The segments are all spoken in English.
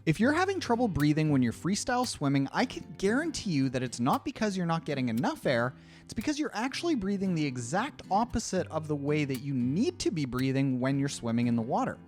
If you're having trouble breathing when you're freestyle swimming, I can guarantee you that it's not because you're not getting enough air, it's because you're actually breathing the exact opposite of the way that you need to be breathing when you're swimming in the water.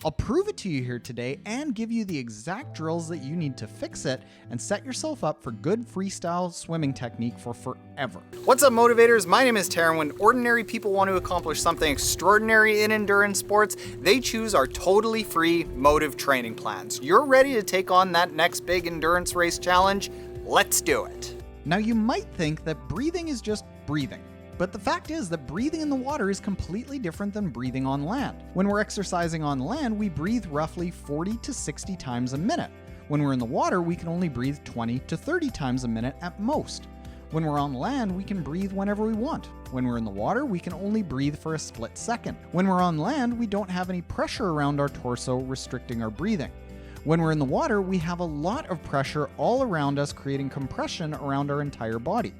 I'll prove it to you here today and give you the exact drills that you need to fix it and set yourself up for good freestyle swimming technique for forever. What's up, motivators? My name is Taren. When ordinary people want to accomplish something extraordinary in endurance sports, they choose our totally free Motive training plans. You're ready to take on that next big endurance race challenge? Let's do it. Now, you might think that breathing is just breathing. But the fact is that breathing in the water is completely different than breathing on land. When we're exercising on land, we breathe roughly 40 to 60 times a minute. When we're in the water, we can only breathe 20 to 30 times a minute at most. When we're on land, we can breathe whenever we want. When we're in the water, we can only breathe for a split second. When we're on land, we don't have any pressure around our torso restricting our breathing. When we're in the water, we have a lot of pressure all around us, creating compression around our entire body.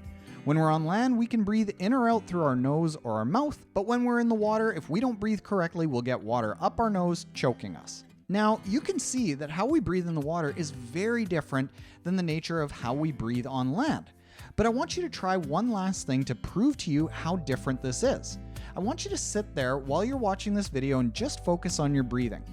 When we're on land, we can breathe in or out through our nose or our mouth, but when we're in the water, if we don't breathe correctly, we'll get water up our nose, choking us. Now, you can see that how we breathe in the water is very different than the nature of how we breathe on land. But I want you to try one last thing to prove to you how different this is. I want you to sit there while you're watching this video and just focus on your breathing.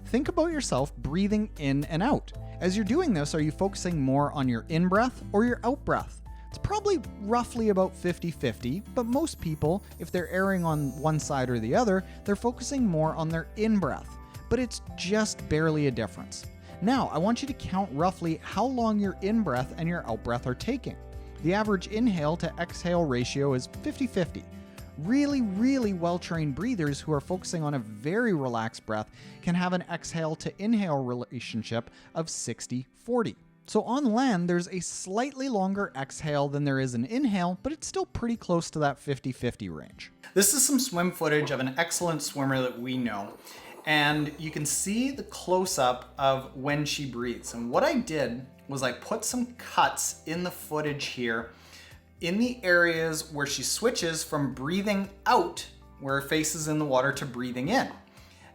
Think about yourself breathing in and out. As you're doing this, are you focusing more on your in-breath or your out-breath? It's probably roughly about 50-50, but most people, if they're erring on one side or the other, they're focusing more on their in-breath, but it's just barely a difference. Now, I want you to count roughly how long your in-breath and your out-breath are taking. The average inhale to exhale ratio is 50-50. Really well-trained breathers who are focusing on a very relaxed breath can have an exhale to inhale relationship of 60-40. So on land, there's a slightly longer exhale than there is an inhale, but it's still pretty close to that 50-50 range. This is some swim footage of an excellent swimmer that we know, and you can see the close-up of when she breathes. And what I did was I put some cuts in the footage here in the areas where she switches from breathing out, where her face is in the water, to breathing in.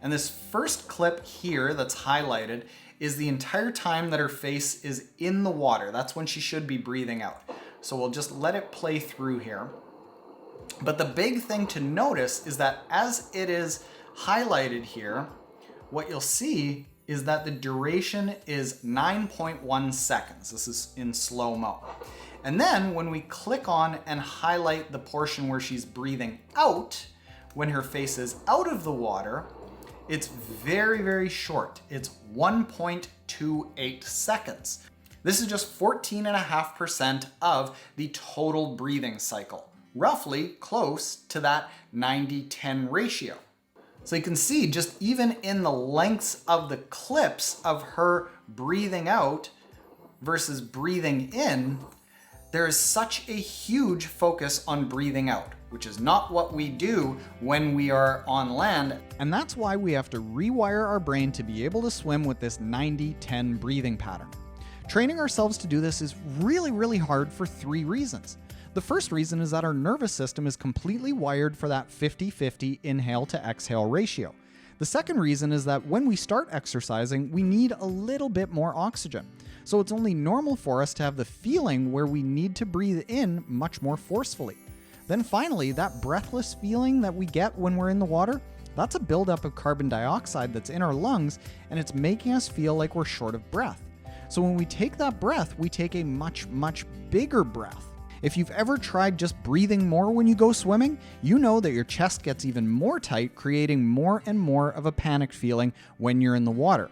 And this first clip here that's highlighted is the entire time that her face is in the water. That's when she should be breathing out. So we'll just let it play through here. But the big thing to notice is that as it is highlighted here, what you'll see is that the duration is 9.1 seconds. This is in slow-mo. And then when we click on and highlight the portion where she's breathing out, when her face is out of the water, it's very short. It's 1.28 seconds. This is just 14.5% of the total breathing cycle, roughly close to that 90-10 ratio. So you can see just even in the lengths of the clips of her breathing out versus breathing in, there is such a huge focus on breathing out, which is not what we do when we are on land. And that's why we have to rewire our brain to be able to swim with this 90-10 breathing pattern. Training ourselves to do this is really hard for three reasons. The first reason is that our nervous system is completely wired for that 50-50 inhale to exhale ratio. The second reason is that when we start exercising, we need a little bit more oxygen. So it's only normal for us to have the feeling where we need to breathe in much more forcefully. Then finally, that breathless feeling that we get when we're in the water, that's a buildup of carbon dioxide that's in our lungs, and it's making us feel like we're short of breath. So when we take that breath, we take a much bigger breath. If you've ever tried just breathing more when you go swimming, you know that your chest gets even more tight, creating more and more of a panicked feeling when you're in the water.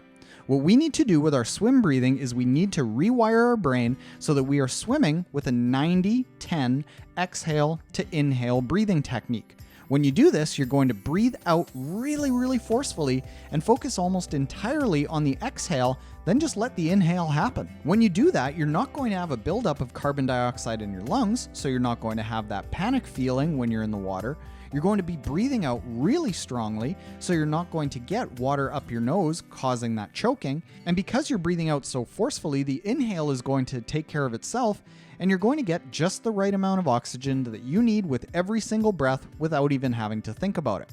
What we need to do with our swim breathing is we need to rewire our brain so that we are swimming with a 90-10 exhale to inhale breathing technique. When you do this, you're going to breathe out really forcefully and focus almost entirely on the exhale, then just let the inhale happen. When you do that, you're not going to have a buildup of carbon dioxide in your lungs, so you're not going to have that panic feeling when you're in the water. You're going to be breathing out really strongly, so you're not going to get water up your nose, causing that choking. And because you're breathing out so forcefully, the inhale is going to take care of itself, and you're going to get just the right amount of oxygen that you need with every single breath without even having to think about it.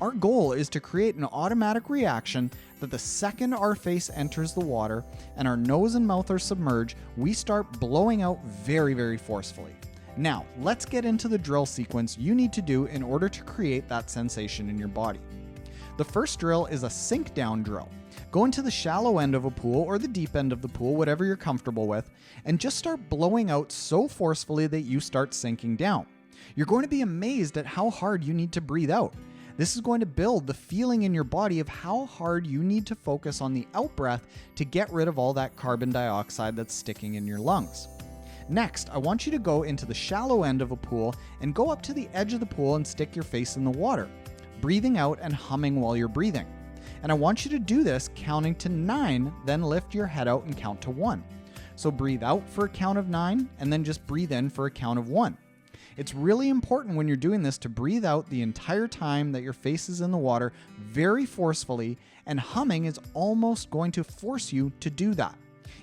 Our goal is to create an automatic reaction that the second our face enters the water and our nose and mouth are submerged, we start blowing out very, very forcefully. Now, let's get into the drill sequence you need to do in order to create that sensation in your body. The first drill is a sink down drill. Go into the shallow end of a pool or the deep end of the pool, whatever you're comfortable with, and just start blowing out so forcefully that you start sinking down. You're going to be amazed at how hard you need to breathe out. This is going to build the feeling in your body of how hard you need to focus on the out-breath to get rid of all that carbon dioxide that's sticking in your lungs. Next, I want you to go into the shallow end of a pool and go up to the edge of the pool and stick your face in the water, breathing out and humming while you're breathing. And I want you to do this counting to 9, then lift your head out and count to 1. So breathe out for a count of 9 and then just breathe in for a count of 1. It's really important when you're doing this to breathe out the entire time that your face is in the water very forcefully, and humming is almost going to force you to do that.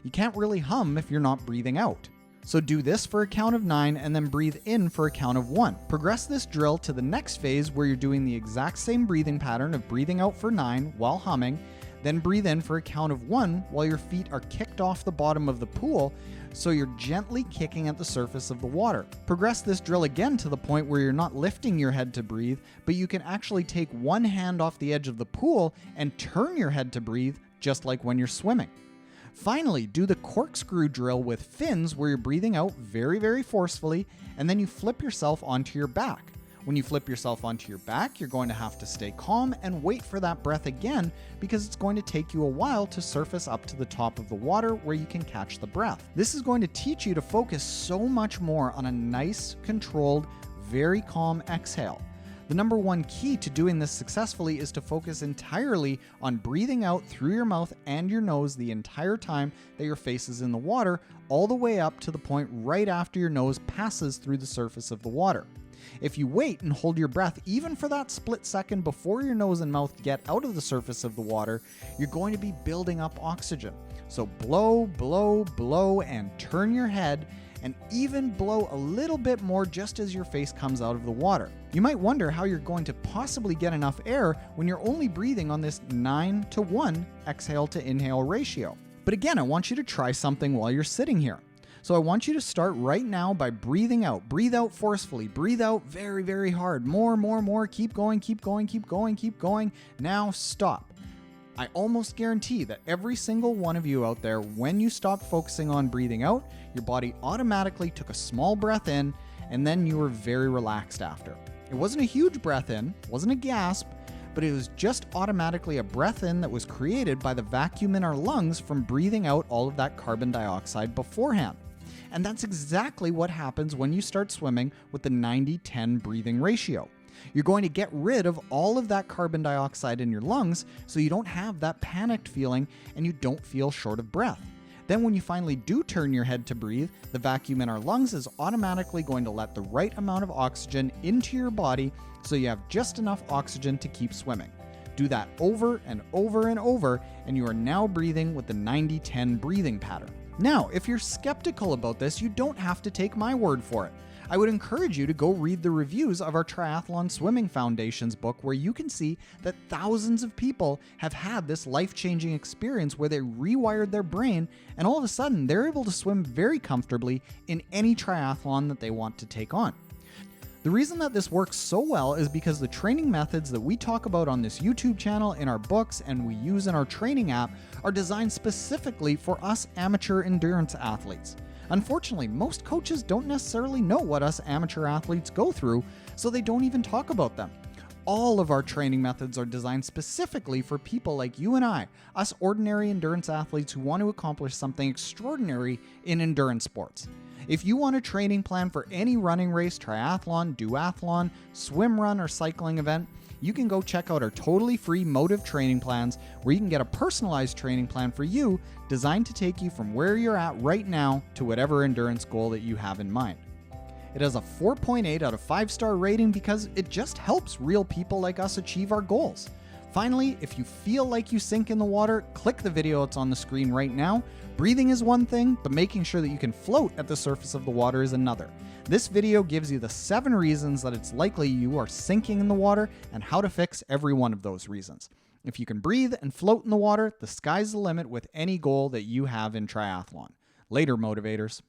You can't really hum if you're not breathing out. So do this for a count of 9 and then breathe in for a count of 1. Progress this drill to the next phase where you're doing the exact same breathing pattern of breathing out for 9 while humming, then breathe in for a count of 1 while your feet are kicked off the bottom of the pool, so you're gently kicking at the surface of the water. Progress this drill again to the point where you're not lifting your head to breathe, but you can actually take one hand off the edge of the pool and turn your head to breathe, just like when you're swimming. Finally, do the corkscrew drill with fins where you're breathing out very, very forcefully, and then you flip yourself onto your back. When you flip yourself onto your back, you're going to have to stay calm and wait for that breath again, because it's going to take you a while to surface up to the top of the water where you can catch the breath. This is going to teach you to focus so much more on a nice, controlled, very calm exhale. The number one key to doing this successfully is to focus entirely on breathing out through your mouth and your nose the entire time that your face is in the water, all the way up to the point right after your nose passes through the surface of the water. If you wait and hold your breath even for that split second before your nose and mouth get out of the surface of the water, you're going to be building up oxygen. So blow, blow, blow, and turn your head, and even blow a little bit more just as your face comes out of the water. You might wonder how you're going to possibly get enough air when you're only breathing on this 9-to-1 exhale to inhale ratio. But again, I want you to try something while you're sitting here. So I want you to start right now by breathing out. Breathe out forcefully. Breathe out very, very hard. More. Keep going, keep going, keep going, keep going. Now stop. I almost guarantee that every single one of you out there, when you stopped focusing on breathing out, your body automatically took a small breath in, and then you were very relaxed after. It wasn't a huge breath in, wasn't a gasp, but it was just automatically a breath in that was created by the vacuum in our lungs from breathing out all of that carbon dioxide beforehand. And that's exactly what happens when you start swimming with the 90-10 breathing ratio. You're going to get rid of all of that carbon dioxide in your lungs so you don't have that panicked feeling and you don't feel short of breath. Then when you finally do turn your head to breathe, the vacuum in our lungs is automatically going to let the right amount of oxygen into your body so you have just enough oxygen to keep swimming. Do that over and over and over, and you are now breathing with the 90-10 breathing pattern. Now, if you're skeptical about this, you don't have to take my word for it. I would encourage you to go read the reviews of our Triathlon Swimming Foundations book, where you can see that thousands of people have had this life-changing experience where they rewired their brain and all of a sudden they're able to swim very comfortably in any triathlon that they want to take on. The reason that this works so well is because the training methods that we talk about on this YouTube channel, in our books, and we use in our training app are designed specifically for us amateur endurance athletes. Unfortunately, most coaches don't necessarily know what us amateur athletes go through, so they don't even talk about them. All of our training methods are designed specifically for people like you and I, us ordinary endurance athletes who want to accomplish something extraordinary in endurance sports. If you want a training plan for any running race, triathlon, duathlon, swim run, or cycling event, you can go check out our totally free Motive training plans, where you can get a personalized training plan for you designed to take you from where you're at right now to whatever endurance goal that you have in mind. It has a 4.8 out of 5-star rating because it just helps real people like us achieve our goals. Finally, if you feel like you sink in the water, click the video that's on the screen right now. Breathing is one thing, but making sure that you can float at the surface of the water is another. This video gives you the 7 reasons that it's likely you are sinking in the water and how to fix every one of those reasons. If you can breathe and float in the water, the sky's the limit with any goal that you have in triathlon. Later, motivators.